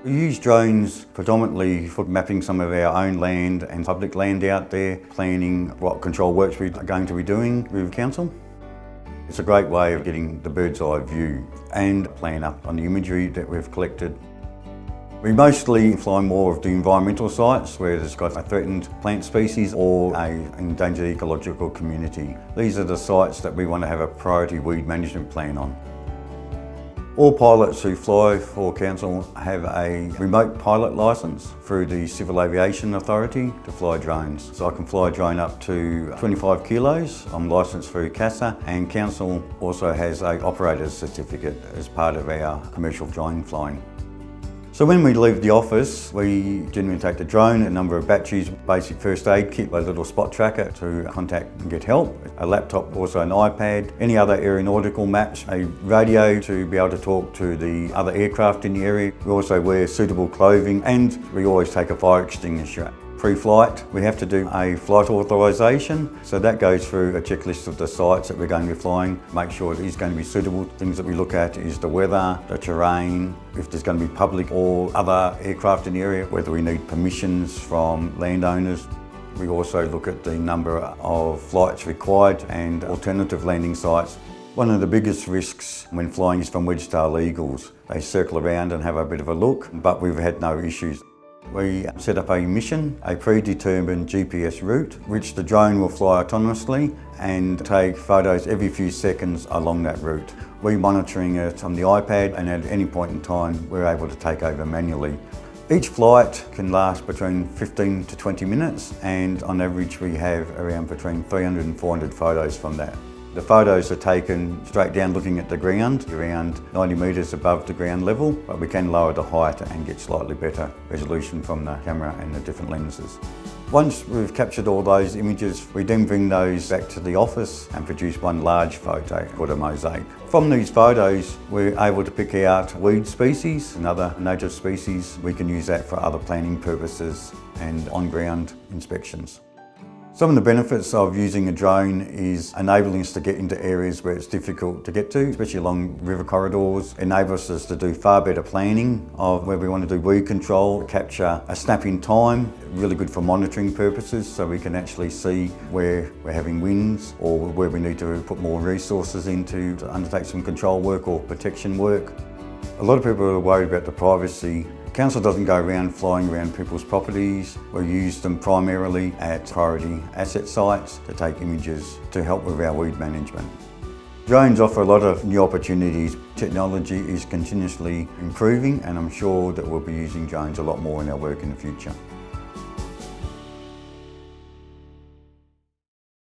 We use drones predominantly for mapping some of our own land and public land out there, planning what control works we're going to be doing with council. It's a great way of getting the bird's eye view and plan up on the imagery that we've collected. We mostly fly more of the environmental sites where there's got a threatened plant species or an endangered ecological community. These are the sites that we want to have a priority weed management plan on. All pilots who fly for council have a remote pilot licence through the Civil Aviation Authority to fly drones. So I can fly a drone up to 25 kilos. I'm licensed through CASA, and council also has an operator's certificate as part of our commercial drone flying. So when we leave the office, we generally take the drone, a number of batteries, basic first aid kit, a little spot tracker to contact and get help, a laptop, also an iPad, any other aeronautical maps, a radio to be able to talk to the other aircraft in the area. We also wear suitable clothing, and we always take a fire extinguisher. Pre-flight, we have to do a flight authorisation, so that goes through a checklist of the sites that we're going to be flying, make sure it is going to be suitable. Things that we look at is the weather, the terrain, if there's going to be public or other aircraft in the area, whether we need permissions from landowners. We also look at the number of flights required and alternative landing sites. One of the biggest risks when flying is from wedge-tailed eagles. They circle around and have a bit of a look, but we've had no issues. We set up a mission, a predetermined GPS route, which the drone will fly autonomously and take photos every few seconds along that route. We're monitoring it on the iPad, and at any point in time we're able to take over manually. Each flight can last between 15 to 20 minutes, and on average we have around between 300 and 400 photos from that. The photos are taken straight down looking at the ground, around 90 metres above the ground level, but we can lower the height and get slightly better resolution from the camera and the different lenses. Once we've captured all those images, we then bring those back to the office and produce one large photo called a Mosaic. From these photos, we're able to pick out weed species and other native species. We can use that for other planning purposes and on-ground inspections. Some of the benefits of using a drone is enabling us to get into areas where it's difficult to get to, especially along river corridors. It enables us to do far better planning of where we want to do weed control, capture a snap in time, really good for monitoring purposes, so we can actually see where we're having winds or where we need to put more resources into to undertake some control work or protection work. A lot of people are worried about the privacy. Council doesn't go around flying around people's properties. We use them primarily at priority asset sites to take images to help with our weed management. Drones offer a lot of new opportunities. Technology is continuously improving, and I'm sure that we'll be using drones a lot more in our work in the future.